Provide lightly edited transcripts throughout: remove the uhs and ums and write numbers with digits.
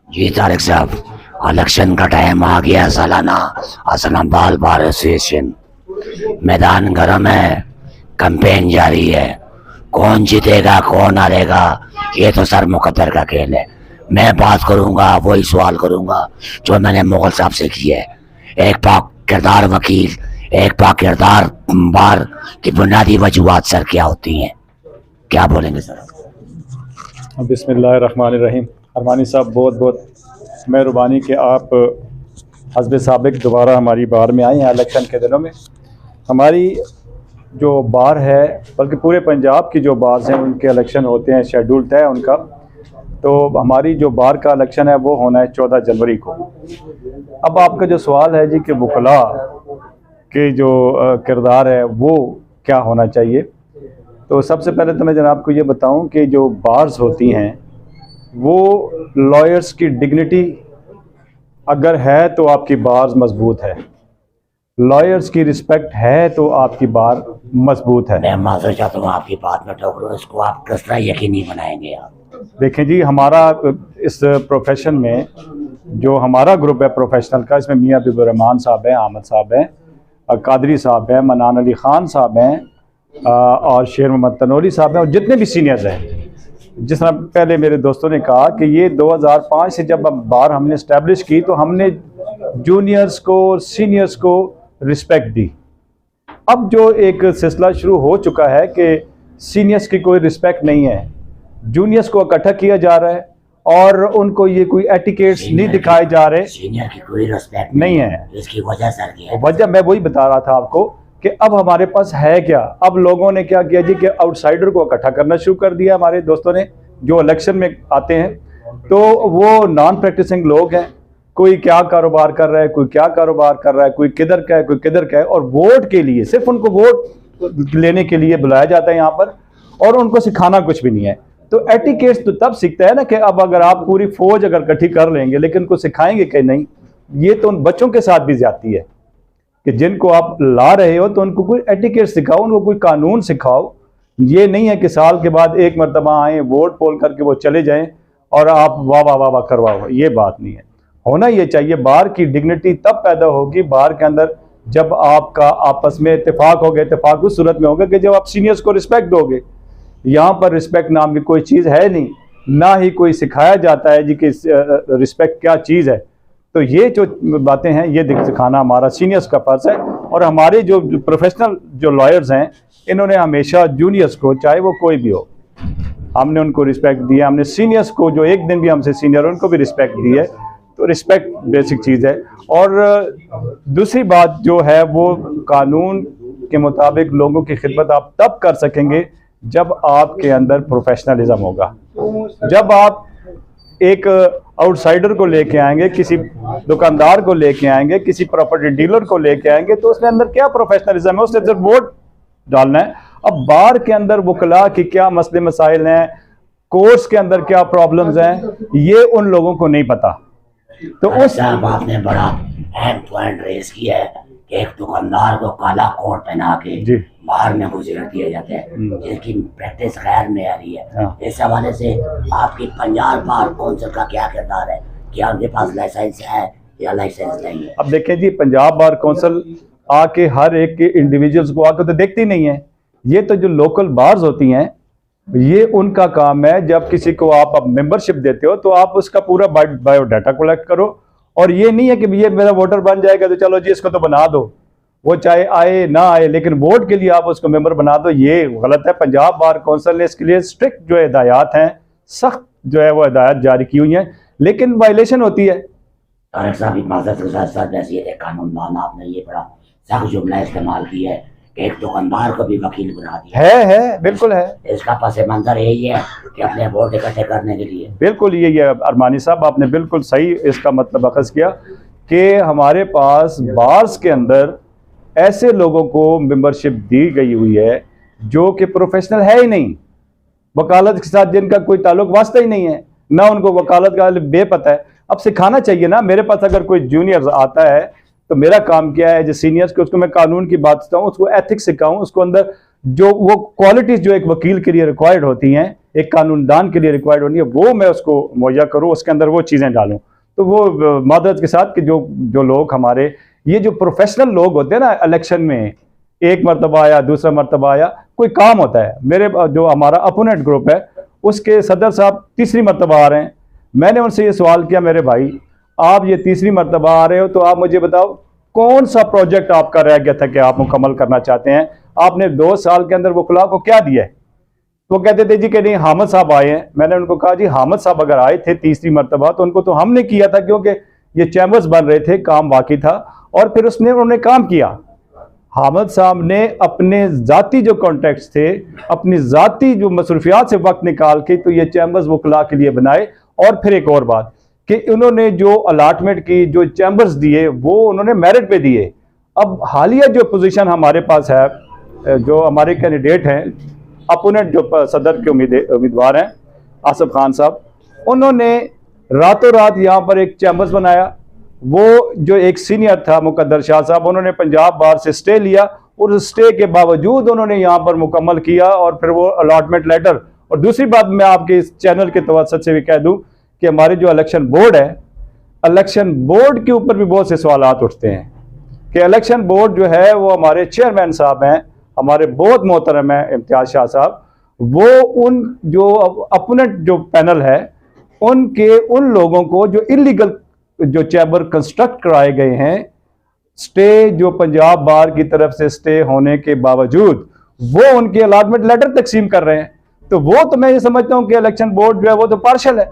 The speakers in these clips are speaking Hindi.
जी तारिक साहब, इलेक्शन का टाइम आ गया। सालाना असलम बार एसोसिएशन मैदान गर्म है, कैंपेन जारी है। कौन जीतेगा कौन हारेगा ये तो सर मुकद्दर का खेल है। मैं बात करूंगा, वही सवाल करूंगा जो मैंने मुगल साहब से किया है। एक पाक किरदार वकील, एक पाक किरदार बार की बुनियादी वजूहत सर क्या होती हैं, क्या बोलेंगे सर? बिस्मिल्लाहिर्रहमानिर्रहीम। अरमानी साहब, बहुत बहुत मेहरबानी कि आप हस्ब साबिक दोबारा हमारी बार में आए हैं। इलेक्शन के दिनों में हमारी जो बार है, बल्कि पूरे पंजाब की जो बार्स हैं उनके इलेक्शन होते हैं, शेड्यूल तय है उनका। तो हमारी जो बार का इलेक्शन है वो होना है 14 जनवरी को। अब आपका जो सवाल है जी कि वकला के जो किरदार है वो क्या होना चाहिए, तो सबसे पहले तो मैं जनाब को ये बताऊं कि जो बार्स होती हैं वो लॉयर्स की डिग्निटी अगर है तो आपकी बार्स मजबूत है, लॉयर्स की रिस्पेक्ट है तो आपकी बार मजबूत है। मैं माजूर चाहता हूँ आपकी बात में टोक रहा हूँ, इसको आप किस तरह यकीनी बनाएंगे आप? देखें जी, हमारा इस प्रोफेशन में जो हमारा ग्रुप है प्रोफेशनल का, इसमें मियाँ अब्दुर्रहमान साहब हैं, अहमद साहब हैं, कादरी साहब हैं, मनान अली ख़ान साहब हैं और शेर मोहम्मद तनोरी साहब हैं, और जितने भी सीनियर्स हैं। जिस तरह पहले मेरे दोस्तों ने कहा कि ये 2005 से जब बार हमने इस्टेब्लिश की तो हमने जूनियर्स को सीनियर्स को रिस्पेक्ट दी। अब जो एक सिलसिला शुरू हो चुका है कि सीनियर्स की कोई रिस्पेक्ट नहीं है, जूनियर्स को इकट्ठा किया जा रहा है और उनको ये कोई एटिकेट्स नहीं दिखाए जा रहे। सीनियर की कोई रिस्पेक्ट नहीं है। इसकी वजह सर क्या है? वजह मैं वही बता रहा था आपको कि अब हमारे पास है क्या। अब लोगों ने क्या किया जी कि आउटसाइडर को इकट्ठा करना शुरू कर दिया हमारे दोस्तों ने, जो इलेक्शन में आते हैं। तो वो नॉन प्रैक्टिसिंग लोग हैं, कोई क्या कारोबार कर रहा है, कोई क्या कारोबार कर रहा है, कोई किधर का है, कोई किधर का है, और वोट के लिए सिर्फ उनको वोट लेने के लिए बुलाया जाता है यहाँ पर, और उनको सिखाना कुछ भी नहीं है। तो एटिकेट्स तो तब सीखता है ना कि अब अगर आप पूरी फौज अगर इकट्ठी कर लेंगे लेकिन उनको सिखाएंगे कि नहीं, ये तो उन बच्चों के साथ भी ज्यादती है कि जिनको आप ला रहे हो तो उनको कोई एटिकेट सिखाओ, उनको कोई कानून सिखाओ। ये नहीं है कि साल के बाद एक मरतबा आए, वोट पोल करके वो चले जाएं और आप वाह वाह वाह वाह करवाओ, ये बात नहीं है। होना ये चाहिए, बार की डिग्निटी तब पैदा होगी बार के अंदर जब आपका आपस में इत्तेफाक होगा। इत्तेफाक उस सूरत में होगा कि जब आप सीनियर्स को रिस्पेक्ट दोगे। यहाँ पर रिस्पेक्ट नाम की कोई चीज़ है नहीं, ना ही कोई सिखाया जाता है जी कि रिस्पेक्ट क्या चीज़ है। तो ये जो बातें हैं ये सिखाना हमारा सीनियर्स का फर्ज है। और हमारे जो प्रोफेशनल जो लॉयर्स हैं, इन्होंने हमेशा जूनियर्स को, चाहे वो कोई भी हो, हमने उनको रिस्पेक्ट दिया। हमने सीनियर्स को जो एक दिन भी हमसे सीनियर उनको भी रिस्पेक्ट दी है। तो रिस्पेक्ट बेसिक चीज़ है। और दूसरी बात जो है वो कानून के मुताबिक लोगों की खिदमत आप तब कर सकेंगे जब आपके अंदर प्रोफेशनलिज्म होगा। जब आप एक आउटसाइडर को लेके आएंगे, किसी दुकानदार को लेके आएंगे, किसी प्रॉपर्टी डीलर को लेके आएंगे, तो उसके अंदर क्या प्रोफेशनलिज्म है? उसने सिर्फ वोट डालना है। अब बार के अंदर वकला की क्या मसले मसाइल हैं, कोर्ट्स के अंदर क्या प्रॉब्लम्स हैं, ये उन लोगों को नहीं पता। तो उस आपने बड़ा अहम पॉइंट रेज किया है कि एक दुकानदार को काला कोट पहना के बाहर में गुजर दिया जाता है, जिसकी प्रैक्टिस गैर मेयारी है। इस हवाले से आपकी पंजाब बार कौंसिल का क्या किरदार है? क्या उनके पास लाइसेंस है या लाइसेंस नहीं है? अब देखें जी, पंजाब बार कौंसिल आके हर एक के इंडिविजुअल्स को आके तो देखती नहीं है। ये तो जो लोकल बार्स होती हैं, ये उनका काम है। जब किसी को आप मेंबरशिप देते हो तो आप उसका पूरा बायोडाटा कलेक्ट करो। और ये नहीं है कि ये मेरा वोटर बन जाएगा तो चलो जी इसको तो बना दो, वो चाहे आए ना आए, लेकिन वोट के लिए आप उसको मेंबर बना दो, ये गलत है। पंजाब बार कौंसिल ने इसके लिए स्ट्रिक्ट जो हिदायत हैं, सख्त जो है वो हिदायत जारी की हुई हैं, लेकिन वायलेशन होती है। तारिक साहब, माजरत के साथ साथ नसीहत कानून दान, आपने ये बड़ा सख्त जुमला इस्तेमाल किया है कि एक दुकानदार को भी वकील बना दिया है बिल्कुल है। इसका पस मंजर यही है कि अपने वोट इकट्ठे करने के लिए। बिल्कुल यही है अरमानी साहब, आपने बिल्कुल सही इसका मतलब अखज़ किया कि हमारे पास बार्स के अंदर ऐसे लोगों को मेंबरशिप दी गई हुई है जो कि प्रोफेशनल है ही नहीं, वकालत के साथ जिनका कोई ताल्लुक वास्ता ही नहीं है, ना उनको वकालत का बेपता है। अब सिखाना चाहिए ना। मेरे पास अगर कोई जूनियर आता है तो मेरा काम क्या है, जो सीनियर्स को उसको मैं कानून की बात बताऊँ, उसको एथिक्स सिखाऊं, उसको अंदर जो वो क्वालिटीज जो एक वकील के लिए रिक्वायर्ड होती हैं एक कानूनदान के लिए रिक्वायर्ड होनी है, वो मैं उसको मुहैया करूँ, उसके अंदर वो चीज़ें डालूँ। तो वो मादरत के साथ कि जो लोग हमारे ये जो प्रोफेशनल लोग होते हैं ना, इलेक्शन में एक मरतबा आया, दूसरा मरतबा आया, कोई काम होता है। मेरे जो हमारा अपोनेंट ग्रुप है उसके सदर साहब तीसरी मरतबा आ रहे हैं। मैंने उनसे ये सवाल किया, मेरे भाई आप ये तीसरी मरतबा आ रहे हो तो आप मुझे बताओ कौन सा प्रोजेक्ट आपका रह गया था कि आप मुकम्मल करना चाहते हैं, आपने 2 साल के अंदर वकला को क्या दिया है? वो कहते थे जी कि नहीं हामिद साहब आए हैं। मैंने उनको कहा जी हामिद साहब अगर आए थे तीसरी मरतबा तो उनको तो हमने किया था, क्योंकि ये चैम्बर्स बन रहे थे, काम बाकी था, और फिर उन्होंने काम किया। हामिद साहब ने अपने ज़ाती जो कॉन्टेक्ट्स थे, अपनी ज़ाती जो मसरूफियात से वक्त निकाल के तो ये चैम्बर्स वकला के लिए बनाए। और फिर एक और बात कि उन्होंने जो अलाटमेंट की, जो चैम्बर्स दिए, वो उन्होंने मेरिट पे दिए। अब हालिया जो पोजीशन हमारे पास है, जो हमारे कैंडिडेट हैं, अपोनेंट जो सदर के उम्मीदवार हैं आसिफ खान साहब, उन्होंने रातों रात यहाँ पर एक चैम्बर्स बनाया। वो जो एक सीनियर था मुकद्दर शाह साहब, उन्होंने पंजाब बार से स्टे लिया और उस स्टे के बावजूद उन्होंने यहाँ पर मुकम्मल किया और फिर वो अलॉटमेंट लेटर। और दूसरी बात मैं आपके इस चैनल के तवज्जुह से भी कह दूं कि हमारे जो इलेक्शन बोर्ड है, इलेक्शन बोर्ड के ऊपर भी बहुत से सवालात उठते हैं कि इलेक्शन बोर्ड जो है वो हमारे चेयरमैन साहब हैं, हमारे बहुत मोहतरम है इम्तियाज शाह साहब, वो उन जो अपोनेंट जो पैनल है उनके उन लोगों को जो इलीगल जो चैम्बर कंस्ट्रक्ट कराए गए हैं, स्टे जो पंजाब बार की तरफ से स्टे होने के बावजूद वो उनके अलॉटमेंट लेटर तकसीम कर रहे हैं। तो वो तो मैं ये समझता हूं कि इलेक्शन बोर्ड जो है वो तो पार्शल है।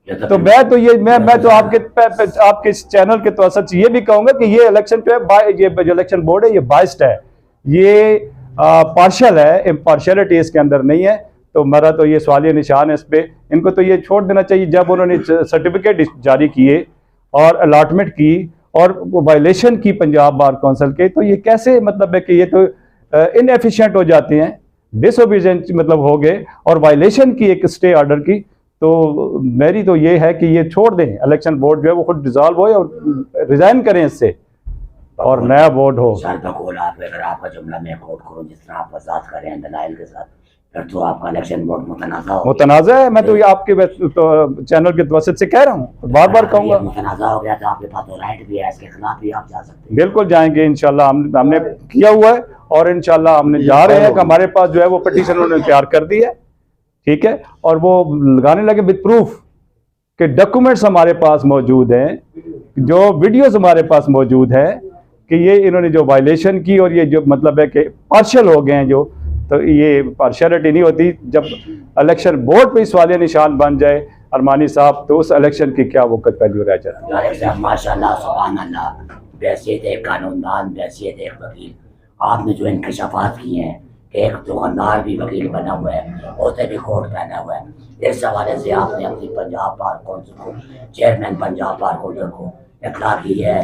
तो मैं तो आपके इस चैनल के तवज्जुह से ये भी कहूंगा कि ये इलेक्शन जो है, ये जो इलेक्शन बोर्ड है ये बाइस्ड है, ये पार्शल है, इम्पार्शलिटी इसके अंदर नहीं है। तो मेरा तो ये सवालिया निशान है इस पे। इनको तो ये छोड़ देना चाहिए। जब उन्होंने सर्टिफिकेट जारी किए और अलॉटमेंट की और वायलेशन की पंजाब बार काउंसिल के, तो ये कैसे मतलब है कि ये तो इनएफिशिएंट हो जाते हैं, डिसओबीडिएंट मतलब हो गए, और वायलेशन की एक स्टे ऑर्डर की। तो मेरी तो ये है कि ये छोड़ दें, इलेक्शन बोर्ड जो है वो खुद डिसॉल्व हो और रिजाइन करें इससे और नया बोर्ड हो। सर बकौल आप अगर आपका जुमला मैं कोट करूं जिस तरह आप वजाहत कर रहे हैं दलाइल के साथ, फिर तो आपका इलेक्शन बोर्ड मुतनाज़ा है। मैं तो ये आपके तो चैनल के तवज्जुह से कह रहा हूँ, बार बार कहूँगा। मुतनाज़ा हो गया तो आपके पास तो राइट भी है, इसके खिलाफ भी आप जा सकते हैं। बिल्कुल जाएंगे इंशाल्लाह, हमने किया हुआ है और इंशाल्लाह हमने जा रहे हैं कि हमारे पास जो है वो पिटीशन उन्होंने तैयार कर दी है, ठीक है, और वो लगाने लगे विद प्रूफ के डॉक्यूमेंट्स हमारे पास मौजूद हैं, जो वीडियोस हमारे पास मौजूद है कि ये इन्होंने जो वायलेशन की और ये जो मतलब है कि पार्शियल हो गए हैं जो, तो ये पार्शियलिटी नहीं होती। जब इलेक्शन बोर्ड पे सवालिया निशान बन जाए अरमानी साहब, तो उस इलेक्शन की क्या वक़्त वैल्यू रह जाती है। माशाल्लाह सुभान अल्लाह, बैसियत एक कानूनदान, बैसियत एक वकील, आपने जो इंकशाफात किए हैं, एक दुकानदार भी वकील बना हुआ है, उसने भी कोर्ट पहना हुआ है, इस हवाले से आपने अपनी पंजाब बार काउंसिल को, चेयरमैन पंजाब बार काउंसिल को इतला की है।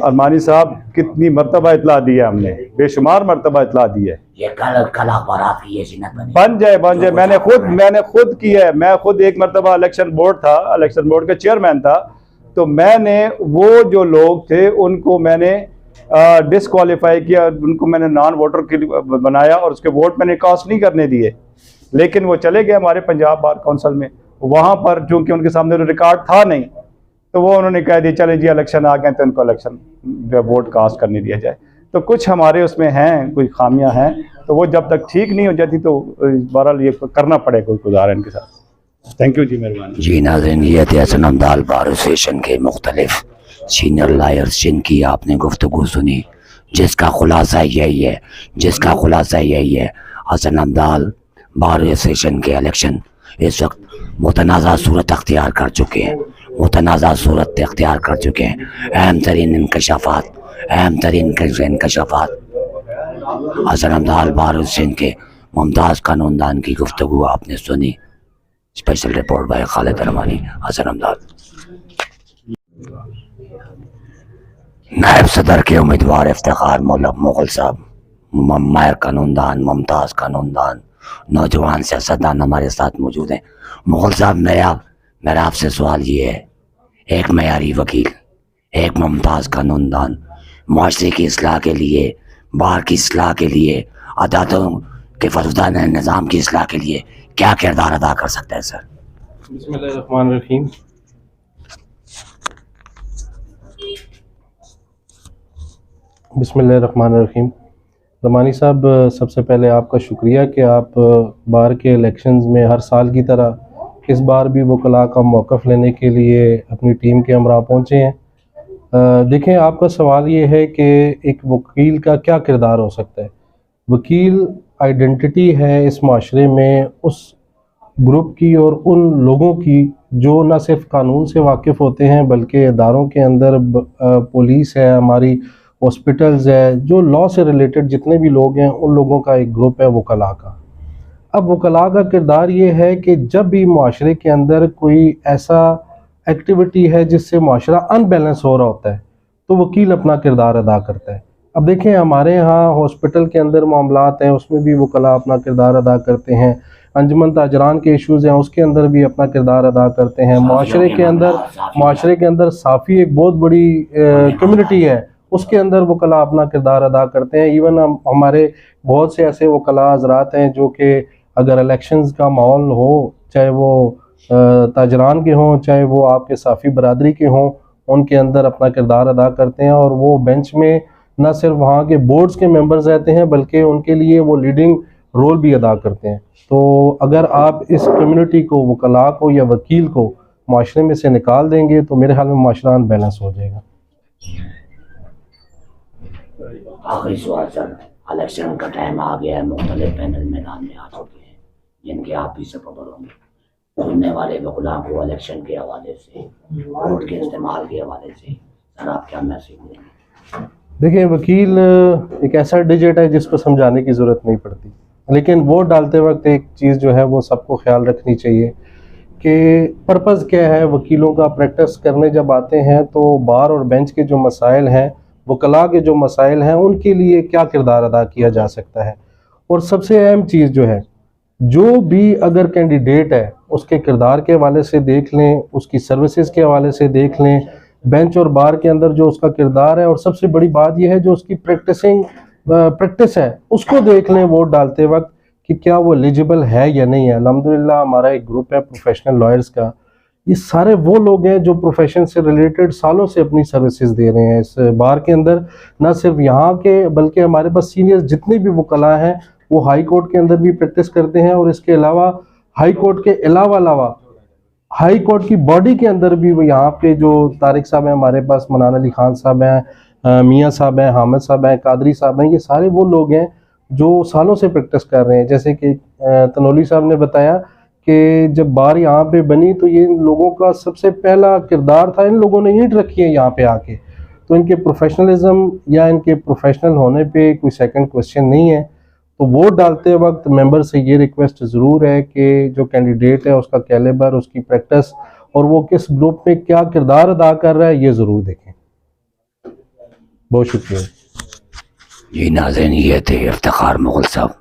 अरमानी साहब कितनी मरतबा इतला दी है हमने, बेशुमार मरतबा इतला दी है। ये कल अखबारात की ये सिनत बन जाए मैंने खुद की है। मैं खुद एक मरतबा इलेक्शन बोर्ड का चेयरमैन था, तो मैंने वो जो लोग थे उनको मैंने डिसक्वालीफाई किया, उनको मैंने नॉन वोटर के बनाया और उसके वोट मैंने कास्ट नहीं करने दिए, लेकिन वो चले गए हमारे पंजाब बार काउंसिल में। वहाँ पर चूंकि उनके सामने रिकॉर्ड था नहीं, तो वो उन्होंने कह दिया चले जी इलेक्शन आ गए तो उनको इलेक्शन जो वोट कास्ट करने दिया जाए। तो कुछ हमारे उसमें हैं, कुछ खामियां हैं, तो वो जब तक ठीक नहीं हो जाती तो बहरहाल ये करना पड़ेगा कोई गुजारा इनके साथ। थैंक यू जी, मेहरबानी जी। नाज़रीन, ये थे हसन बार एसोसिएशन के मुख्तलिफ सीनियर लायर्स जिनकी आपने गुफ्तगू सुनी, जिसका खुलासा यही है हसन अब्दाल बार एसोसिएशन के इलेक्शन इस वक्त मुतनाज़ा सूरत अख्तियार कर चुके हैं, अहम तरीन इंकशाफात हसन अब्दाल बार एसोसिएशन के मुमताज़ कानूनदान की गुफ्तगू आपने सुनी। Special report by Khalid Armani, Hasan Abdal. नायब सदर के उम्मीदवार इफ्तिखार मुगल साहब, माहिर कानूनदान, मुमताज़ कानूनदान, नौजवान सियासतदान हमारे साथ मौजूद हैं। मुगल साहब, मेरा आपसे सवाल ये है, एक मयारी वकील, एक मुमताज़ कानूनदान, मुआशरे की इस्लाह के लिए, बार की इस्लाह के लिए, अदालतों के फर्जदान निज़ाम की इस्लाह के लिए क्या किरदार अदा कर सकते हैं सर? बिस्मिल्लाहिर्रहमानिर्रहीम। बिस्मिल्लाहिर्रहमानिर्रहीम। रमानी साहब, सबसे पहले आपका शुक्रिया कि आप बार के इलेक्शंस में हर साल की तरह इस बार भी वकला का मौक़िफ़ लेने के लिए अपनी टीम के हमरा पहुँचे हैं। देखें, आपका सवाल ये है कि एक वकील का क्या किरदार हो सकता है। वकील आइडेंटिटी है इस माशरे में उस ग्रुप की और उन लोगों की जो न सिर्फ कानून से वाकिफ़ होते हैं बल्कि इदारों के अंदर पुलिस है, हमारी हॉस्पिटल्स है, जो लॉ से रिलेटेड जितने भी लोग हैं उन लोगों का एक ग्रुप है वकला का। अब वकला का किरदार ये है कि जब भी माशरे के अंदर कोई ऐसा एक्टिविटी है जिससे माशरा अनबैलेंस हो रहा होता है तो वकील अपना किरदार अदा करता है। अब देखें, हमारे यहाँ हॉस्पिटल के अंदर मामलात हैं, उसमें भी वकला अपना किरदार अदा करते हैं। अंजुमन ताजरान के इश्यूज़ हैं, उसके अंदर भी अपना किरदार अदा करते हैं। माशरे के अंदर साफ़ी एक बहुत बड़ी कम्युनिटी है, उसके अंदर वकला अपना किरदार अदा करते हैं। इवन हमारे बहुत से ऐसे वकला हज़रात हैं जो कि अगर इलेक्शंस का माहौल हो, चाहे वो ताजरान के हों, चाहे वो आपके साफ़ी बरादरी के हों, उनके अंदर अपना किरदार अदा करते हैं और वो बेंच में न सिर्फ वहाँ के बोर्ड्स के मेंबर्स रहते हैं बल्कि उनके लिए वो लीडिंग रोल भी अदा करते हैं। तो अगर आप इस कम्युनिटी को, वकला को या वकील को माशरे में से निकाल देंगे तो मेरे ख्याल में माशरा अनबैलेंस हो जाएगा। आखिरी सवाल सर, इलेक्शन का टाइम आ गया है, मुख्तलिफ पैनल मैदान में आ चुके हैं जिनके आप भी सपोर्टर होंगे। सुनने वाले वकला को इलेक्शन के हवाले से, वोट के इस्तेमाल के हवाले से सर आप क्या मैसेज देंगे? देखिए, वकील एक ऐसा डिजिट है जिसको समझाने की ज़रूरत नहीं पड़ती, लेकिन वोट डालते वक्त एक चीज़ जो है वो सबको ख्याल रखनी चाहिए कि पर्पज़ क्या है वकीलों का। प्रैक्टिस करने जब आते हैं तो बार और बेंच के जो मसाइल हैं, वकला के जो मसाइल हैं, उनके लिए क्या किरदार अदा किया जा सकता है। और सबसे अहम चीज़ जो है, जो भी अगर कैंडिडेट है उसके किरदार के हवाले से देख लें, उसकी सर्विसेज के हवाले से देख लें, बेंच और बार के अंदर जो उसका किरदार है, और सबसे बड़ी बात यह है जो उसकी प्रैक्टिस है उसको देख लें वोट डालते वक्त कि क्या वो एलिजिबल है या नहीं है। अल्हम्दुलिल्लाह हमारा एक ग्रुप है प्रोफेशनल लॉयर्स का, ये सारे वो लोग हैं जो प्रोफेशन से रिलेटेड सालों से अपनी सर्विसेज दे रहे हैं इस बार के अंदर। ना सिर्फ यहाँ के बल्कि हमारे पास सीनियर्स जितने भी वकला हैं वो हाई कोर्ट के अंदर भी प्रैक्टिस करते हैं, और इसके अलावा हाई कोर्ट के अलावा हाई कोर्ट की बॉडी के अंदर भी वो यहाँ पे जो तारिक साहब हैं, हमारे पास मनान अली खान साहब हैं, मियाँ साहब हैं, हामिद साहब हैं, कादरी साहब हैं, ये सारे वो लोग हैं जो सालों से प्रैक्टिस कर रहे हैं। जैसे कि तनोली साहब ने बताया कि जब बार यहाँ पे बनी तो ये इन लोगों का सबसे पहला किरदार था, इन लोगों ने ईंट रखी है यहाँ पे आके, तो इनके प्रोफेशनलिज्म या इनके प्रोफेशनल होने पे कोई सेकंड क्वेश्चन नहीं है। तो वोट डालते वक्त मेंबर से ये रिक्वेस्ट ज़रूर है कि जो कैंडिडेट है उसका कैलिबर, उसकी प्रैक्टिस और वो किस ग्रुप में क्या किरदार अदा कर रहा है ये ज़रूर देखें। बहुत शुक्रिया जी। नाज़रीन, ये थे इफ्तिखार मुगल साहब।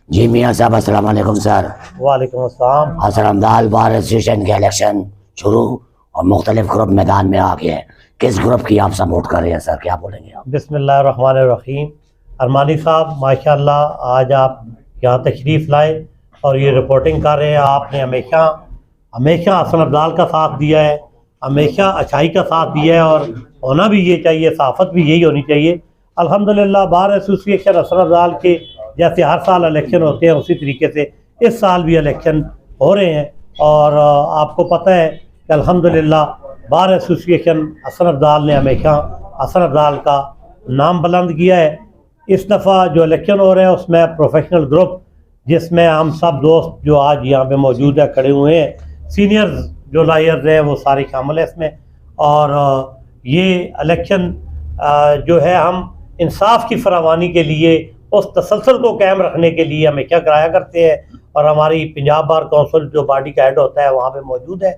जी मियाँ साहब, अस्सलाम वालेकुम सर। वालेकुम अस्सलाम। असरमदाल बार एसोसिएशन के इलेक्शन शुरू और मुख्तलिफ ग्रुप मैदान में आ गए हैं, किस ग्रुप की आप सपोर्ट कर रहे हैं सर, क्या बोलेंगे आप? बिस्मिल्लाहिर्रहमानिर्रहीम। अरमानी साहब माशाल्लाह आज आप यहाँ तशरीफ़ लाए और ये रिपोर्टिंग कर रहे हैं। आपने हमेशा हसन अब्दाल का साथ दिया है, हमेशा अच्छाई का साथ दिया है और होना भी ये चाहिए, सहाफ़त भी यही होनी चाहिए। अल्हम्दुलिल्लाह बार एसोसिएशन हसन अब्दाल के जैसे हर साल इलेक्शन होते हैं उसी तरीके से इस साल भी इलेक्शन हो रहे हैं और आपको पता है कि अल्हम्दुलिल्लाह बार एसोसिएशन हसन अब्दाल ने हमेशा हसन अब्दाल का नाम बुलंद किया है। इस दफ़ा जो इलेक्शन हो रहे हैं उसमें प्रोफेशनल ग्रुप जिसमें हम सब दोस्त जो आज यहाँ पे मौजूद है, खड़े हुए हैं, सीनियर्स जो लॉयर्स हैं वो सारे शामिल हैं इसमें। और ये इलेक्शन जो है हम इंसाफ की फरावानी के लिए, उस तसलसल को कायम रखने के लिए हमेशा कराया करते हैं और हमारी पंजाब बार काउंसिल जो बॉडी का हेड होता है वहाँ पे मौजूद है।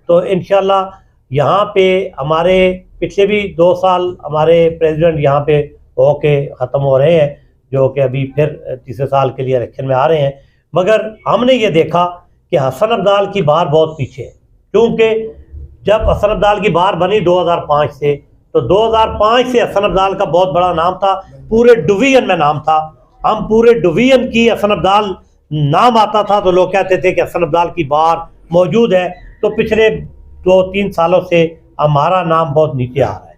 तो इंशाल्लाह यहाँ पे हमारे पिछले भी 2 साल हमारे प्रेसिडेंट यहाँ पे होके ख़त्म हो रहे हैं, जो कि अभी फिर तीसरे साल के लिए इलेक्शन में आ रहे हैं। मगर हमने ये देखा कि हसन अब्दाल की बार बहुत पीछे है, क्योंकि जब हसन अब्दाल की बार बनी 2005 से, तो 2005 से हसन अब्दाल का बहुत बड़ा नाम था, पूरे डिवीज़न में नाम था। हम पूरे डिवीजन की हसन अब्दाल नाम आता था तो लोग कहते थे कि हसन अब्दाल की बार मौजूद है, तो पिछले 2-3 सालों से हमारा नाम बहुत नीचे आ रहा है।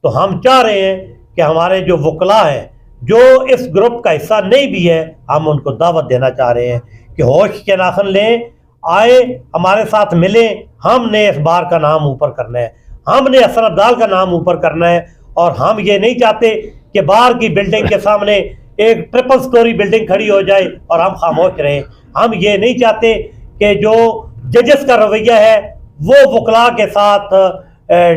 तो हम चाह रहे हैं कि हमारे जो वकला हैं जो इस ग्रुप का हिस्सा नहीं भी है, हम उनको दावत देना चाह रहे हैं कि होश के नाखन लें, आए हमारे साथ मिलें। हमने इस बार का नाम ऊपर करना है, हमने हसन अब्दाल का नाम ऊपर करना है। और हम ये नहीं चाहते कि बाहर की बिल्डिंग के सामने एक ट्रिपल स्टोरी बिल्डिंग खड़ी हो जाए और हम खामोश रहें। हम ये नहीं चाहते कि जो जजेस का रवैया है वो वकला के साथ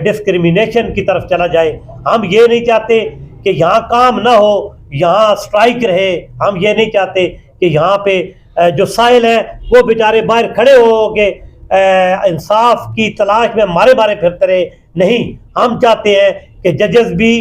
डिस्क्रिमिनेशन की तरफ चला जाए। हम ये नहीं चाहते कि यहाँ काम ना हो, यहाँ स्ट्राइक रहे। हम ये नहीं चाहते कि यहाँ पे जो साहिल हैं वो बेचारे बाहर खड़े हो के इंसाफ की तलाश में मारे मारे फिरते रहे। नहीं, हम चाहते हैं कि जजेस भी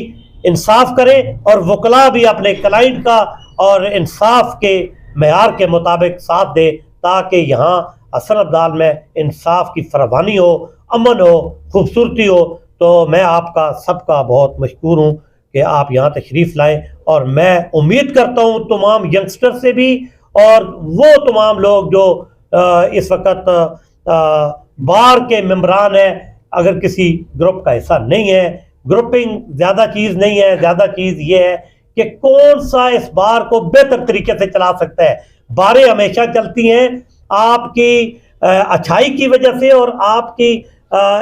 इंसाफ करें और वकला भी अपने क्लाइंट का और इंसाफ के मेयार के मुताबिक साथ दे, ताकि यहाँ हसन अब्दाल में इंसाफ की फरावानी हो, अमन हो, खूबसूरती हो। तो मैं आपका सबका बहुत मशकूर हूँ कि आप यहाँ तशरीफ़ लाएँ, और मैं उम्मीद करता हूँ तमाम यंगस्टर से भी और वो तमाम लोग जो इस वक्त बार के मेंबरान हैं, अगर किसी ग्रुप का हिस्सा नहीं है, ग्रुपिंग ज़्यादा चीज़ नहीं है, ज़्यादा चीज़ ये है कि कौन सा इस बार को बेहतर तरीके से चला सकता है। बारें हमेशा चलती हैं आपकी अच्छाई की वजह से और आपकी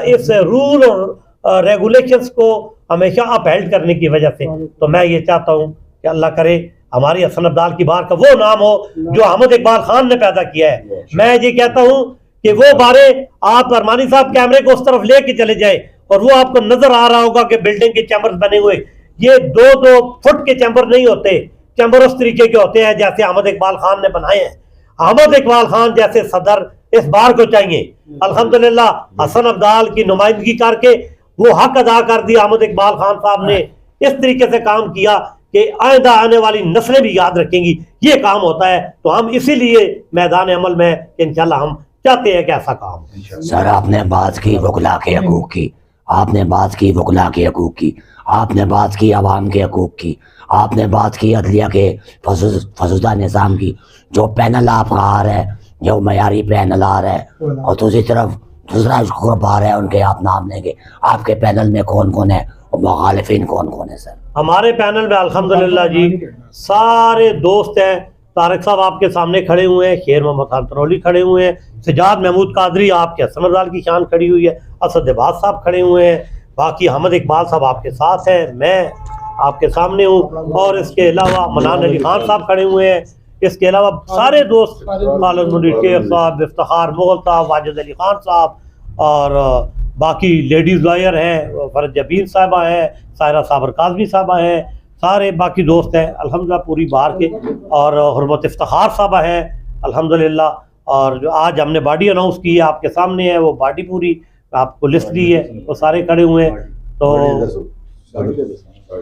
इस रूल और रेगुलेशंस को हमेशा अपहेल्ड करने की वजह से। तो मैं ये चाहता हूँ कि अल्लाह करे हमारी हसन अब्दाल की बार का वो नाम हो जो अहमद इकबाल खान ने पैदा किया है। मैं ये कहता हूँ कि वो बारें आप अरमानी साहब कैमरे को उस तरफ लेके चले जाए और वो आपको नजर आ रहा होगा कि बिल्डिंग के चैम्बर्स बने हुए, ये 2-2 फुट के चैम्बर नहीं होते, चैम्बर उस तरीके के होते हैं जैसे अहमद इकबाल खान ने बनाए हैं। अहमद इकबाल खान जैसे सदर इस बार को चाहिए। अल्हम्दुलिल्लाह हसन अब्दाल की नुमाइंदगी करके वो हक अदा कर दिया। अहमद इकबाल खान साहब ने इस तरीके से काम किया कि आइंदा आने वाली नस्लें भी याद रखेंगी ये काम होता है। तो हम इसीलिए मैदान अमल में इंशाल्लाह हम चाहते हैं कि ऐसा काम। सर आपने बात की वकला के हकूक की, आपने बात की वकला के हकूक की, आपने बात की आवाम के हकूक की, आपने बात की अदलिया के फसूदा निज़ाम की। जो पैनल आपका आ रहा है, जो मयारी पैनल आ रहा है, और दूसरी तरफ दूसरा ग्रुप आ रहा है, उनके आप नाम लेंगे। आपके पैनल में कौन कौन है और मुखालिफिन कौन कौन है सर? हमारे पैनल में अल्हम्दुलिल्लाह जी सारे दोस्त हैं। तारक साहब आपके सामने खड़े हुए हैं, शेर मोहम्मद खान तरोली खड़े हुए हैं, सजाद महमूद कादरी आपके हसन अब्दाल की शान खड़ी हुई है, असद अब्बास साहब खड़े हुए हैं, बाकी अहमद इकबाल साहब आपके साथ हैं, मैं आपके सामने हूँ, और इसके अलावा मनान अली खान साहब खड़े हुए हैं। इसके अलावा सारे दोस्त खालिद मुनीर शेख साहब, इफ्तिखार मुगल साहब, वाजिद अली खान साहब, और बाकी लेडीज़ लॉयर हैं, फरज जबीन साहबा हैं, सायरा साबर काजमी साहबा हैं, सारे बाकी दोस्त हैं अल्हम्दुलिल्लाह पूरी बार के, और हुर्मत इफ्तिखार साहबा हैं अल्हम्दुलिल्लाह। और जो आज हमने बॉडी अनाउंस की है आपके सामने है, वो बॉडी पूरी आपको लिस्ट दी है, वो सारे खड़े हुए हैं। तो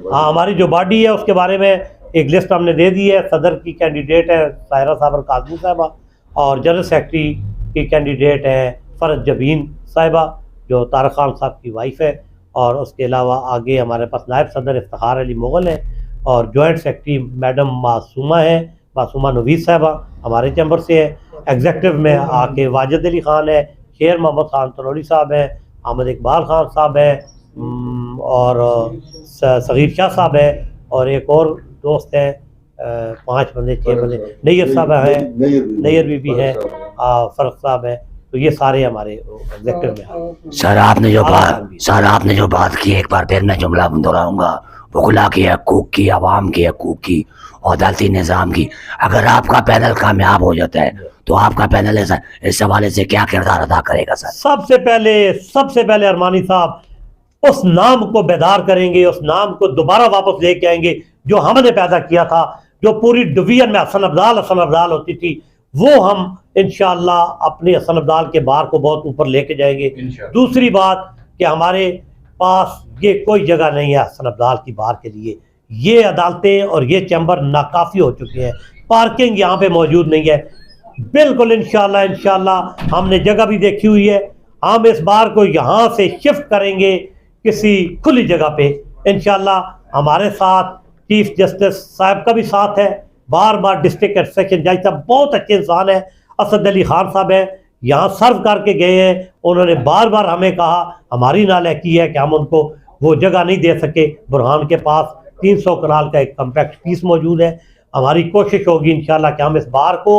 हाँ, हमारी जो बॉडी है उसके बारे में एक लिस्ट हमने दे दी है। सदर की कैंडिडेट है सायरा साबर काजमी साहबा, और जनरल सेक्रेटरी की कैंडिडेट है फरज जबीन साहिबा जो तारक खान साहब की वाइफ है, और उसके अलावा आगे हमारे पास नायब सदर इफ्तिखार अली मुगल है, और जॉइंट सेक्रेटरी मैडम मासूमा है, मासूमा नवीस साहिबा हमारे चैम्बर से है। एग्जेक्टिव में आके वाजिद अली खान है, शेर मोहम्मद खान तरोली साहब हैं, अहमद इकबाल खान साहब हैं, और सगीर शाह साहब है, और एक और दोस्त हैं, 5 बंदे 6 बंदे, नैयर साहब हैं, नैयर बीबी हैं, फ़र्क साहब हैं। तो ये सारे हमारे एग्जेक्टिव में हैं। सर आपने जो बात की, एक बार फिर मैं जुमला दोहराऊंगा, वकला के हकूक की, आवाम के हकूक की और अदालती निज़ाम की। अगर आपका पैनल कामयाब हो जाता है तो आपका पैनल इस हवाले से क्या किरदार अदा करेगा सर? सबसे पहले अरमानी साहब उस नाम को बेदार करेंगे, उस नाम को दोबारा वापस लेके आएंगे जो हमने पैदा किया था, जो पूरी डिवीजन में हसन अब्दाल होती थी, वो हम इंशाअल्लाह अपने हसन अब्दाल के बार को बहुत ऊपर लेके जाएंगे। दूसरी बात कि हमारे पास ये कोई जगह नहीं है हसन अब्दाल की बार के लिए, ये अदालतें और ये चैम्बर नाकाफ़ी हो चुके हैं, पार्किंग यहाँ पे मौजूद नहीं है। बिल्कुल इंशाअल्लाह हमने जगह भी देखी हुई है, हम इस बार को यहाँ से शिफ्ट करेंगे किसी खुली जगह पे इंशाअल्लाह। हमारे साथ चीफ जस्टिस साहब का भी साथ है, बार बार डिस्ट्रिक्ट सेक्शन जज साहब बहुत अच्छे इंसान है, असद अली खान साहब है, यहाँ सर्व करके गए हैं। उन्होंने बार बार हमें कहा, हमारी नालायकी है कि हम उनको वो जगह नहीं दे सके। बुरहान के पास 300 कनाल का एक कम्पैक्ट पीस मौजूद है। हमारी कोशिश होगी इंशाल्लाह कि हम इस बार को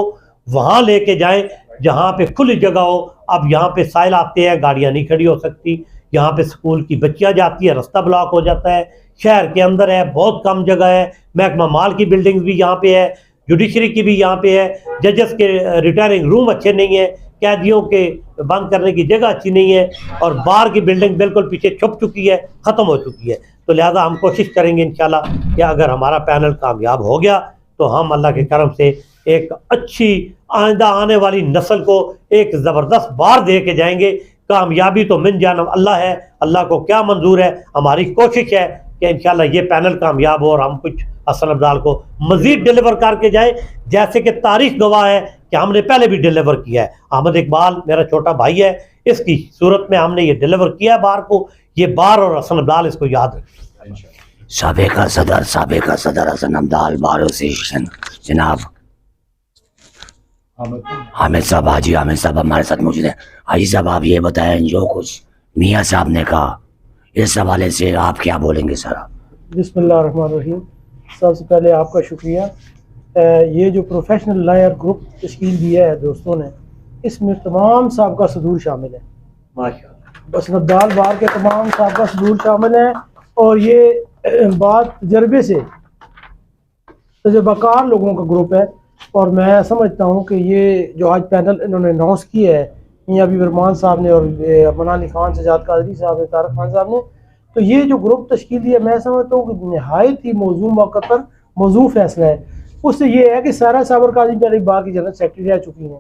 वहाँ लेके जाएं जहाँ पे खुली जगह हो। अब यहाँ पे साइल आते हैं, गाड़ियाँ नहीं खड़ी हो सकती, यहाँ पे स्कूल की बच्चियाँ जाती है, रास्ता ब्लॉक हो जाता है, शहर के अंदर है, बहुत कम जगह है। महकमा माल की बिल्डिंग भी यहाँ पे है, जुडिशरी की भी यहाँ पे है, जजेस के रिटायरिंग रूम अच्छे नहीं है, कैदियों के बंद करने की जगह अच्छी नहीं है, और बार की बिल्डिंग बिल्कुल पीछे छुप चुकी है, ख़त्म हो चुकी है। तो लिहाजा हम कोशिश करेंगे इंशाल्लाह कि अगर हमारा पैनल कामयाब हो गया तो हम अल्लाह के करम से एक अच्छी आइंदा आने वाली नस्ल को एक ज़बरदस्त बार दे के जाएंगे। कामयाबी तो मिन जानब अल्लाह है, अल्लाह को क्या मंजूर है। हमारी कोशिश है कि इंशाल्लाह ये पैनल कामयाब हो और हम कुछ हसन अब्दाल को मज़ीद डिलीवर करके जाए, जैसे कि तारीख गवाह है कि हमने पहले भी डिलीवर किया है। अहमद इकबाल मेरा छोटा भाई है, इसकी सूरत में हमने ये डिलीवर किया है बार को। ये बार और हसन अब्दाल इसको याद रखें। साबिका सदर हसन अब्दाल बार एसोसिएशन जनाब हामिद साहब, हाजी हामिद साहब हमारे साथ मौजूद हैं। हाजी साहब, आप ये बताएं, जो कुछ मियाँ साहब ने कहा, इस हवाले से आप क्या बोलेंगे सर? आप बिस्मिल्लाहिर्रहमानिर्रहीम। सबसे पहले आपका शुक्रिया। ये जो प्रोफेशनल लॉयर ग्रुप तश्कील दिया है दोस्तों ने, इसमें तमाम साबका सदूर शामिल है। माशाअल्लाह, बस नब्दाल बार के तमाम साबका सदूर शामिल हैं, और ये बात तजर्बे से तजर्बाकार लोगों का ग्रुप है। और मैं समझता हूँ कि ये जो आज पैनल इन्होंने अनाउंस किया है, मियाँ हबीब रहमान साहब ने और मना अली खान, सजाद कादरी साहब ने, तारक खान साहब ने, तो ये जो ग्रुप तश्कील दिया, मैं समझता हूँ कि नहायत ही मौजूद मौक़े पर मौजू फैसला है। उससे ये है कि सारा साबर काजी पहले बार की जनरल सेक्रेटरी रह चुकी हैं,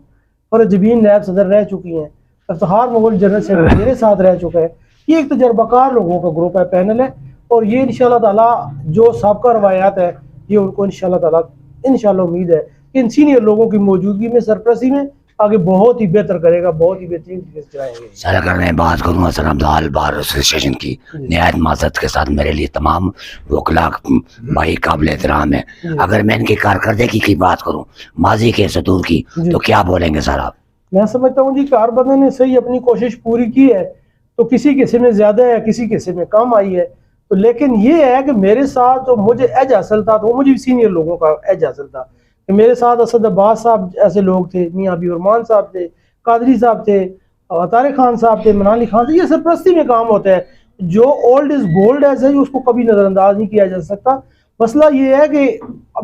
और जबीन नायब सदर रह चुकी हैं, इफ्तिखार मुगल जनरल सेक्रेटरी मेरे साथ रह चुका है। ये एक तजर्बाकार लोगों का ग्रुप है, पैनल है, और ये इंशाल्लाह ताला जो साबका रवायात है, ये उनको इंशाल्लाह उम्मीद है कि इन सीनियर लोगों की मौजूदगी में, सरपरस्ती में आगे बहुत ही बेहतर करेगा, बहुत ही बेहतरीन तरीके से चलाएंगे। सर, अगर मैं बात करूँ हसन अब्दाल बार एसोसिएशन की, नहायत माजरत के साथ मेरे लिए तमाम वकला भाई काबिल एहतराम है। अगर मैं इनकी कारकर्दगी की बात करूँ, माजी के सदूर की, तो क्या बोलेंगे सर आप? मैं समझता हूँ जी, कारबंदे ने सही अपनी कोशिश पूरी की है, तो किसी किस्से में ज़्यादा है, किसी किस्से में कम आई है। तो लेकिन ये है कि मेरे साथ जो मुझे एज हासिल था, तो मुझे भी सीनियर लोगों का एज हासिल था कि मेरे साथ असद अब्बास साहब ऐसे लोग थे, मियाँ हबीब रहमान साहब थे, कादरी साहब थे, तारिक खान साहब थे, मना अली खान थे। ये सरपरस्ती में काम होता है। जो ओल्ड इज़ गोल्ड ऐसे ही, उसको कभी नज़रअंदाज नहीं किया जा सकता। मसला ये है कि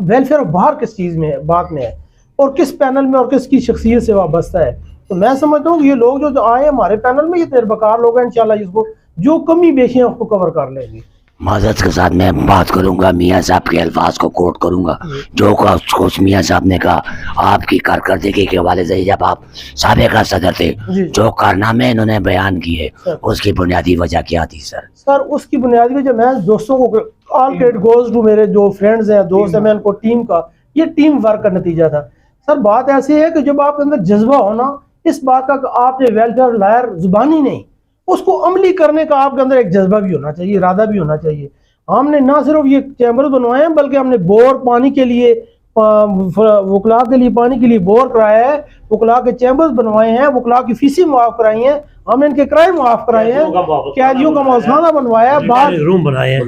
वेलफेयर ऑफ बार किस चीज़ में है, बात में है, और किस पैनल में और किसकी शख्सियत से वाबस्ता है। तो मैं समझता हूँ कि ये लोग जो आए हमारे पैनल में, ये तजर्बाकार लोग हैं, इंशाल्लाह इसको जो कमी बेशी है उसको कवर कर लेंगे। माजरत के साथ मैं बात करूंगा, मियाँ साहब के अल्फाज को कोट करूंगा, जो कुछ मियाँ साहब ने कहा आपकी कारकर्दगी के हवाले से। जब आप साबिका सदर थे, जो कारनामे इन्होंने बयान किए, उसकी बुनियादी वजह क्या थी सर? सर, उसकी बुनियादी वजह, मैं दोस्तों को, ऑल क्रेडिट गोज टू मेरे जो फ्रेंड्स हैं, दोस्त हैं, मैं उनको टीम का, ये टीम वर्क का नतीजा था। सर, बात ऐसी है कि जब आपके अंदर जज्बा हो ना, इस बात का कि आपने वेलफेयर लॉयर जुबानी नहीं, उसको अमली करने का आपके अंदर एक जज्बा भी होना चाहिए, इरादा भी होना चाहिए। हमने ना सिर्फ ये चैम्बर बनवाए हैं, बल्कि हमने बोर पानी के लिए, वकला के लिए पानी के लिए बोर कराया है, वकला के चैम्बर्स बनवाए हैं, वकला की फीसें माफ कराई हैं, हमने इनके किराए माफ कराए हैं, कैदियों का मौजखाना बनवाया है, बाहर रूम बनाए हैं,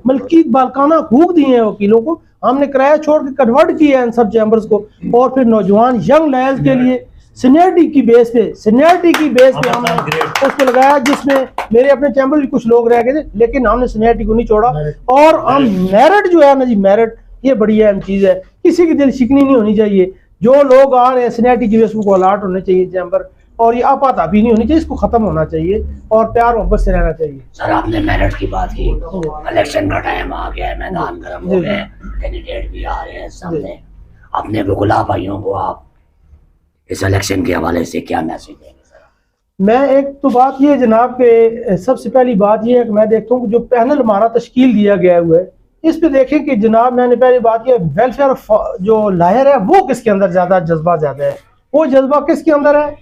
मलकी बालकाना हूक दिए हैं वकीलों को, हमने किराया छोड़ के कन्वर्ट किया है इन सब चैम्बर्स को। और फिर नौजवान यंग लॉयर्स के लिए सीनियरिटी की बेस पे हमने उसको लगाया, जिसमें मेरे अपने चैम्बर भी कुछ लोग रह गए थे, लेकिन हमने सीनियरिटी को नहीं छोड़ा। और हम मेरिट जो है ना जी, मेरिट ये बड़ी अहम चीज़ है, किसी की दिल शिकनी नहीं होनी चाहिए। जो लोग आ रहे हैं सीनियरिटी की बेस को अलर्ट होने चाहिए चैम्बर, और ये आपातापी नहीं होनी चाहिए, इसको खत्म होना चाहिए और प्यार मोहब्बत से रहना चाहिए। सर, आपने मेरिट की बात की, इलेक्शन का टाइम आ गया है, मैदान गर्म हो गए, कैंडिडेट भी आ रहे हैं सामने, अपने वकला भाइयों को आप इस इलेक्शन के हवाले से क्या मैसेज देंगे सर? मैं एक तो बात ये जनाब के, सबसे पहली बात ये है कि मैं देखता हूँ कि जो पैनल हमारा तश्कील दिया गया हुआ है, इस पे देखें कि जनाब, मैंने पहली बात ये, वेलफेयर जो लॉयर है वो किसके अंदर ज़्यादा जज्बा ज़्यादा है, वो जज्बा किसके अंदर है,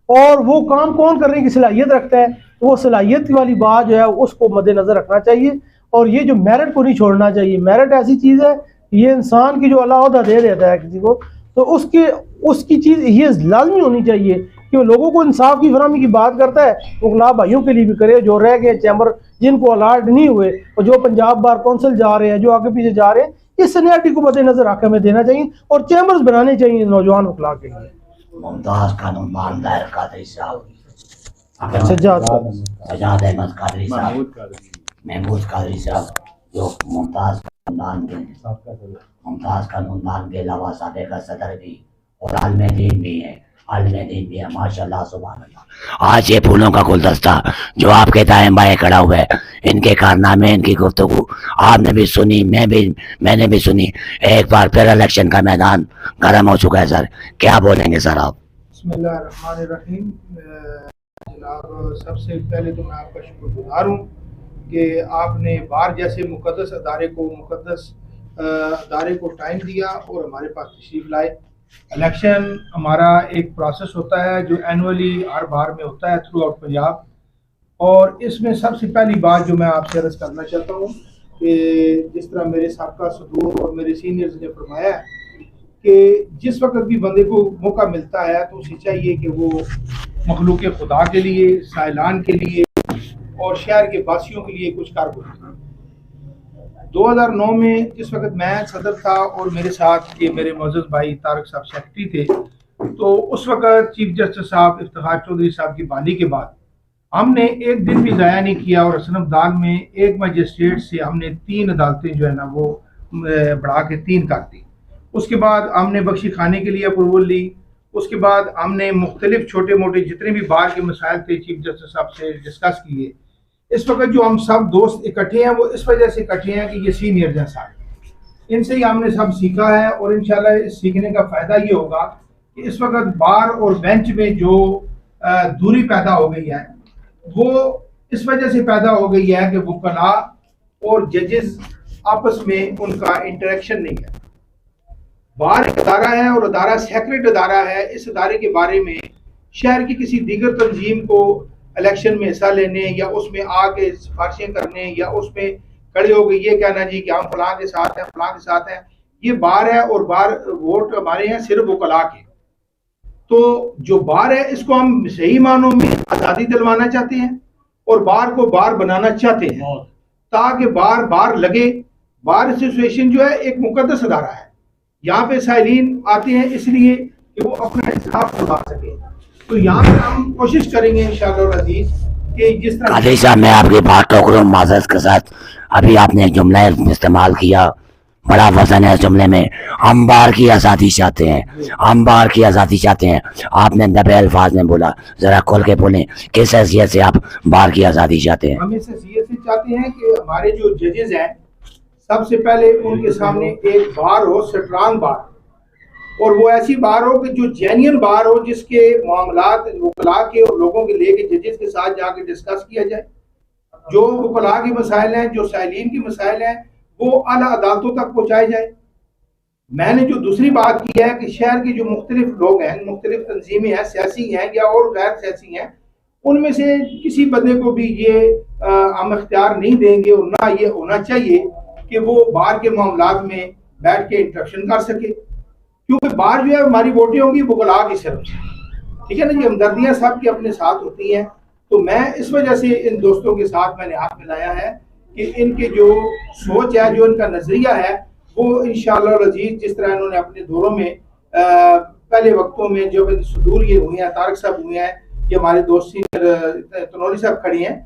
और वो काम कौन करने की सलाहियत रखता है। वो सलाहियत वाली बात जो है उसको मद्देनजर रखना चाहिए, और ये जो मेरिट को नहीं छोड़ना चाहिए। मेरिट ऐसी चीज़ है, ये इंसान की जो अल्लाह ओहदा दे देता है किसी को, तो उसकी चीज़ ये लाजमी होनी चाहिए कि वो लोगों को इंसाफ की फराहमी की बात करता है, वकला भाइयों के लिए भी करे जो रह गए चैम्बर, जिनको अलर्ट नहीं हुए, और जो पंजाब बार कौंसिल जा रहे हैं, जो आगे पीछे जा रहे हैं, इस सीनियरिटी को मद्देनजर आके हमें देना चाहिए और चैम्बर्स बनाने चाहिए नौजवान वकला के लिए। मुमताज कानून दायर कादरी साहब, सज्जाद सजाद अहमद कादरी साहब, महमूद कादरी साहब, जो मुमताज कानून के अलावा साबिक़ सदर भी और आलिम दीन भी है, माशाल्लाह सुभान अल्लाह। आज ये फूलों का गुलदस्ता जो आपके दाएं बाएं खड़ा हुआ है, इनके कारनामे, इनकी गुफ्तगू आपने भी सुनी, मैंने भी सुनी। एक बार फिर इलेक्शन का मैदान गर्म हो चुका है सर, क्या बोलेंगे सर आप? बिस्मिल्लाहिर्रहमानिर्रहीम। जनाब, सबसे पहले तो मैं आपका शुक्रगुजार हूँ कि आपने बार जैसे मुकद्दस अदारे को टाइम दिया और हमारे पास तशरीफ लाए। इलेक्शन हमारा एक प्रोसेस होता है जो एनुअली हर बार में होता है थ्रू आउट पंजाब, और इसमें सबसे पहली बात जो मैं आपसे अर्ज़ करना चाहता हूँ कि जिस तरह मेरे साबका सदूर और मेरे सीनियर्स ने फरमाया कि जिस वक्त भी बंदे को मौका मिलता है तो उसे चाहिए कि वो मखलूक खुदा के लिए, साइलान के लिए और शहर के वासियों के लिए कुछ कर गुजरे। 2009 में जिस वक्त मैं सदर था और मेरे साथ ये मेरे मोअज़्ज़ज़ भाई तारक साहब सेक्रेटरी थे, तो उस वक्त चीफ जस्टिस साहब इफ्तिखार चौधरी साहब की बहाली के बाद हमने एक दिन भी ज़ाया नहीं किया और हसन अब्दाल में एक मजिस्ट्रेट से हमने 3 अदालतें जो है ना वो बढ़ा के 3 कर दी। उसके बाद हमने बख्शी खाने के लिए अप्रूवल ली। उसके बाद हमने मुख्तलिफ छोटे मोटे जितने भी बार के मसाइल थे चीफ जस्टिस साहब से डिस्कस किए। इस वक्त जो हम सब दोस्त इकट्ठे हैं वो इस वजह से इकट्ठे हैं कि ये सीनियर हैं सारे, इनसे ही हमने सब सीखा है और इंशाल्लाह इस सीखने का फ़ायदा ये होगा कि इस वक्त बार और बेंच में जो दूरी पैदा हो गई है वो इस वजह से पैदा हो गई है कि वकला और जजेस आपस में उनका इंटरेक्शन नहीं है। बार एक अदारा है और अदारा सेक्रेट अदारा है। इस अदारे के बारे में शहर की किसी दीगर तंजीम को इलेक्शन में हिस्सा लेने या उसमें आके सिफारिशें करने या उसमें खड़े हो गए ये कहना जी कि हम फलां के साथ हैं, फलां के साथ हैं, ये बार है और बार वोट हमारे हैं सिर्फ वकला के। तो जो बार है इसको हम सही मानों में आज़ादी दिलवाना चाहते हैं और बार को बार बनाना चाहते हैं ताकि बार बार लगे। बार एसोसिएशन जो है एक मुकद्दस अदारा है, यहाँ पे साइलिन आते हैं इसलिए कि वो अपना इंसाफ करवा सके। तो यहाँ पे हम कोशिश करेंगे इंशाअल्लाह अज़ीज़ कि जिस तरह कादरी साहब मैं आपकी बात टोक रहा हूँ माज़रत के साथ। अभी आपने एक जुमला इस्तेमाल किया, बड़ा वजन है जुमले में, हम बार की आज़ादी चाहते हैं, हम बार की आज़ादी चाहते हैं। आपने दबे अल्फाज में बोला, जरा खोल के बोलें किस हैसियत से आप बार की आज़ादी चाहते हैं? हम इस हैसियत से चाहते हैं कि हमारे जो जजेस हैं सबसे पहले उनके सामने एक बार हो, स्ट्रांग बार, और वो ऐसी बार हो कि जो जेन्युइन बार हो जिसके मामलात वकला के और लोगों के लेके जजेस के साथ जाके डिस्कस किया जाए। जो वकला के मसाइल हैं, जो साइलिन के मसाइल हैं, वो आला अदालतों तक पहुँचाए जाए। मैंने जो दूसरी बात की है कि शहर के जो मुख्तलिफ लोग हैं, मुख्तलिफ तंजीमें हैं, सियासी हैं या और गैर सियासी हैं, उनमें से किसी बंदे को भी ये हम इख्तियार नहीं देंगे और ना ये होना चाहिए कि वो बार के मामलात में बैठ के इंटरेक्शन कर सके, क्योंकि बार जो है हमारी वोटें होंगी वकला की सिर्फ, ठीक है ना जी। हमदर्दियाँ सब की अपने साथ होती हैं। तो मैं इस वजह से इन दोस्तों के साथ मैंने हाथ मिलाया है कि इनके जो सोच है, जो इनका नज़रिया है, वो इंशाअल्लाह अज़ीज़ जिस तरह इन्होंने अपने दौरों में पहले वक्तों में जो सदूर ये हुए हैं, तारक साहब हुए हैं, ये हमारे दोस्त सीनियर तनौली साहब खड़ी हैं,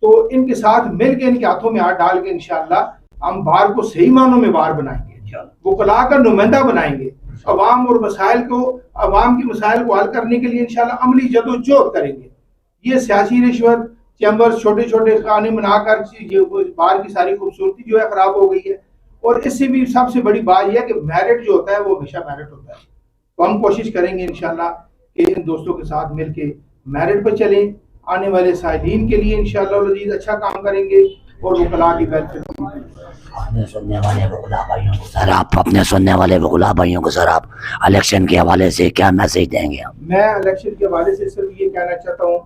तो इनके साथ मिल के इनके हाथों में हाथ डाल के इंशाअल्लाह हम बार को सही मानों में बार बनाएंगे, वकला का नुमाइंदा बनाएंगे, अवाम और मसाइल को, अवाम के मसाइल को हल करने के लिए इंशाअल्लाह अमली जदोजहद करेंगे। ये सियासी रिश्वत चैम्बर्स छोटे छोटे खाने बनाकर बार की सारी खूबसूरती जो है खराब हो गई है। और इससे भी सबसे बड़ी बात यह है कि मेरिट जो होता है वो हमेशा मेरिट होता है। तो हम कोशिश करेंगे इंशाअल्लाह कि इन दोस्तों के साथ मिलके मेरिट पर चलें, आने वाले साइलिन के लिए इंशाअल्लाह अज़ीज़ अच्छा काम करेंगे और वकला की वेलफेयर। अपने सुनने वाले वकला भाइयों को सर आप अपने सुनने वाले वकला भाइयों को सर आप इलेक्शन के हवाले से क्या मैसेज देंगे? मैं इलेक्शन के हवाले से सिर्फ ये कहना चाहता हूँ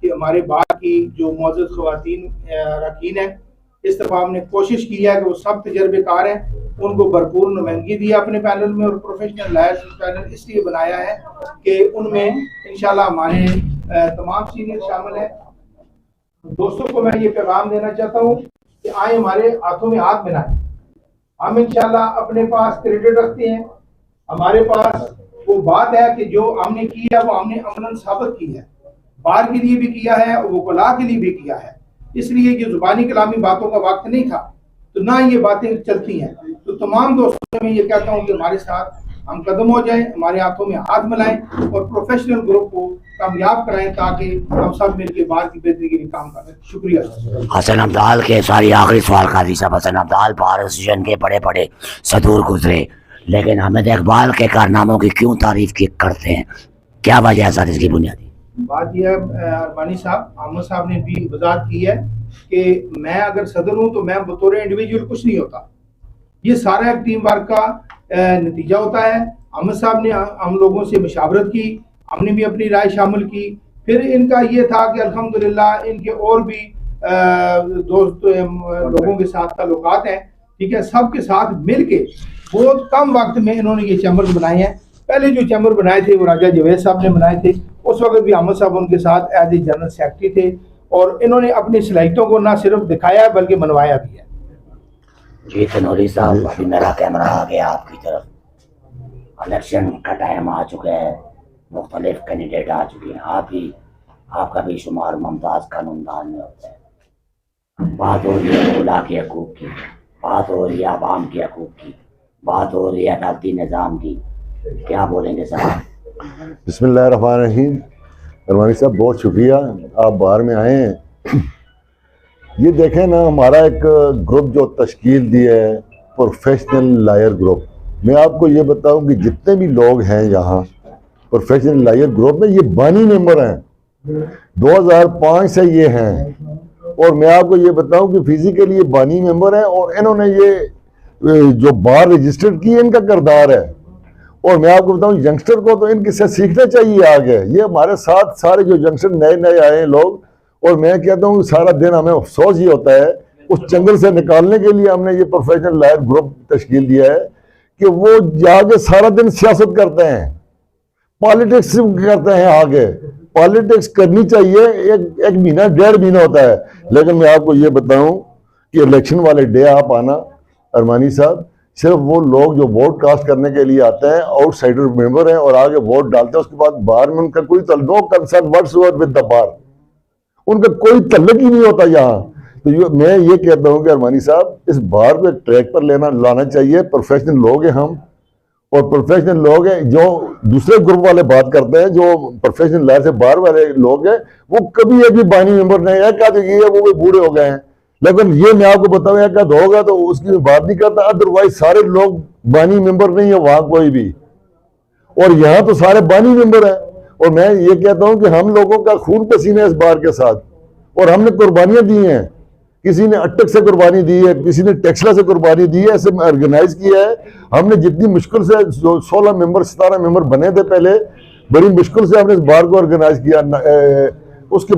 कि हमारे बार की जो मौजूद ख़वातीन अरकान हैं इस दफ़ा हमने कोशिश की है कि वो सब तजर्बेकार हैं, उनको भरपूर नुमाइंदगी दी अपने पैनल में, और प्रोफेशनल लायर्स पैनल इसलिए बनाया है कि उनमें इंशाल्लाह हमारे तमाम सीनियर शामिल हैं। दोस्तों को मैं ये पैगाम देना चाहता हूँ कि आए हमारे हाथों में हाथ मिलाएं। हम इंशाल्लाह अपने पास क्रेडिट रखते हैं, हमारे पास वो बात है कि जो हमने की है वो हमने अमलन साबित की है, बार के लिए भी किया है और वकला के लिए भी किया है। इसलिए ये जुबानी कलामी बातों का वक्त नहीं था, तो ना ये बातें चलती हैं। तो तमाम दोस्तों से मैं ये कहता हूँ कि हमारे साथ हम कदम हो जाएं, हमारे हाथों में हाथ मिलाएं और प्रोफेशनल ग्रुप को कामयाब कराएं, ताकि हम सब मिलकर बाहर की बेहतरी के लिए काम करें। शुक्रिया। हसन अब्दाल के सारी आखिरी सवाल काजी साहब, हसन अब्दाल बार एसोसिएशन के बड़े बड़े सदूर गुजरे, लेकिन हामिद इकबाल के कारनामों की क्यों तारीफ की करते हैं, क्या वजह है सर इसकी बुनियादी? बात यह है अरबानी साहब, अहमद साहब ने भी वजाहत की है कि मैं अगर सदर हूँ तो मैं बतौर इंडिविजुअल कुछ नहीं होता, ये सारा एक टीम वर्क का नतीजा होता है। अहमद साहब ने हम लोगों से मशावरत की, हमने भी अपनी राय शामिल की। फिर इनका ये था कि अल्हम्दुलिल्लाह इनके और भी दोस्त लोगों के साथ ताल्लुकात हैं, ठीक है, सबके साथ मिल के बहुत कम वक्त में इन्होंने ये चैम्बर बनाए हैं। पहले जो चैम्बर बनाए थे वो राजा जवेद साहब ने बनाए थे, उस वक्त भी अहमद साहब उनके साथ एज ए जनरल सेक्रेटरी थे, और इन्होंने अपनी सलाहियतों को ना सिर्फ दिखाया है बल्कि मनवाया भी है। जी तनूरी साहब, अभी मेरा कैमरा आ गया आपकी तरफ। इलेक्शन का टाइम आ चुका है, मुख्तलिफ कैंडिडेट आ चुके हैं, आपका भी शुमार मुमताज़ कानूनदान में होता है। बात हो रही है खुला के हकूक़ की, बात हो रही है आवाम के हकूक़ की, बात हो रही है अदालती निज़ाम की, क्या बोलेंगे साहब? बिस्मिल्लाहिर्रहमानिर्रहीम। अरमानी साहब बहुत शुक्रिया, आप बाहर में आए हैं। ये देखें ना, हमारा एक ग्रुप जो तश्कील दिया है, प्रोफेशनल लायर ग्रुप। मैं आपको ये बताऊं कि जितने भी लोग हैं यहाँ प्रोफेशनल लायर ग्रुप में, ये बानी मेंबर हैं, 2005 से ये हैं। और मैं आपको ये बताऊं कि फिजिकली ये बानी मेंबर हैं, और इन्होंने ये जो बार रजिस्टर्ड की इनका किरदार है। और मैं आपको बताऊं यंगस्टर को तो इनके से सीखना चाहिए आगे। ये हमारे साथ सारे जो यंगस्टर नए नए आए हैं लोग, और मैं कहता हूँ सारा दिन हमें अफसोस ये होता है, उस जंगल से निकालने के लिए हमने ये प्रोफेशनल लायर ग्रुप तश्कील दिया है कि वो जाके सारा दिन सियासत करते हैं, पॉलिटिक्स करते हैं। आगे पॉलिटिक्स करनी चाहिए, एक महीना 1.5 महीना होता है। लेकिन मैं आपको ये बताऊं कि इलेक्शन वाले डे आप आना अरमानी साहब, सिर्फ वो लोग जो वोट कास्ट करने के लिए आते हैं, आउटसाइडर मेंबर हैं और आगे वोट डालते हैं, उसके बाद बाहर में उनका कोई no concern whatsoever with the bar, उनका कोई तल्लुक ही नहीं होता यहाँ। तो मैं ये कहता हूँ कि अरमानी साहब इस बार को एक ट्रैक पर लाना चाहिए। प्रोफेशनल लोग हैं हम, और प्रोफेशनल लोग हैं जो दूसरे ग्रुप वाले बात करते हैं, जो प्रोफेशनल लायर से बाहर वाले लोग हैं, वो कभी एक भी बानी मेंबर नहीं है, क्या वो भी बूढ़े हो गए हैं। लेकिन ये मैं आपको बताऊं, एक होगा तो उसकी बात नहीं करता, अदरवाइज सारे लोग बानी मेंबर नहीं है वहां कोई भी, और यहाँ तो सारे बानी मेंबर हैं। और मैं ये कहता हूं कि हम लोगों का खून पसीना है इस बार के साथ, और हमने कुर्बानियां दी हैं। किसी ने अटक से कुर्बानी दी है, किसी ने टेक्सला से कुर्बानी दी है, ऐसे ऑर्गेनाइज किया है हमने। जितनी मुश्किल से 16 मेंबर 17 मेंबर बने थे पहले, बड़ी मुश्किल से हमने इस बार को ऑर्गेनाइज किया। उसके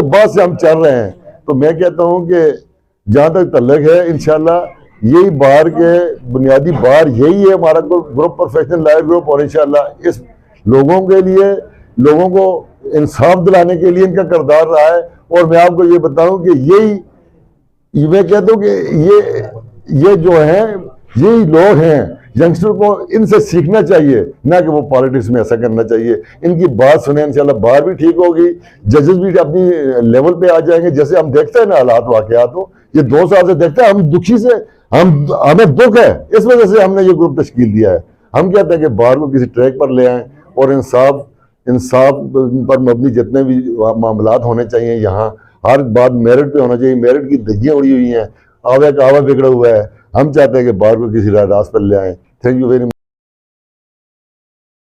बाद से हम चल रहे हैं। तो मैं कहता हूं कि जहां तक तल्लक है, इंशाल्लाह यही बार के बुनियादी बार यही है हमारा ग्रुप, प्रोफेशनल लायर ग्रुप। और इंशाल्लाह इस लोगों के लिए, लोगों को इंसाफ दिलाने के लिए इनका किरदार रहा है। और मैं आपको ये बताऊं कि यही मैं कहता हूं कि ये जो है, यही लोग हैं, यंगस्टर को इनसे सीखना चाहिए, ना कि वो पॉलिटिक्स में ऐसा करना चाहिए। इनकी बात सुने, इंशाल्लाह बार भी ठीक होगी, जजेस भी अपनी लेवल पे आ जाएंगे। जैसे हम देखते हैं ना हालात वाकयात हो, ये 2 साल से देखते हैं, हम दुखी से हमें दुख है, इस वजह से हमने ये ग्रुप तश्कील दिया है। हम कहते हैं कि बार को किसी ट्रैक पर ले आएं, और इंसाफ पर मबनी जितने भी मामलात होने चाहिए यहाँ, हर बात मेरिट पे होना चाहिए। मेरिट की धज्जियां उड़ी हुई हैं, आवा बिगड़ा हुआ है। हम चाहते हैं कि बार को किसी रास्ते पर ले आएं। Thank you very much.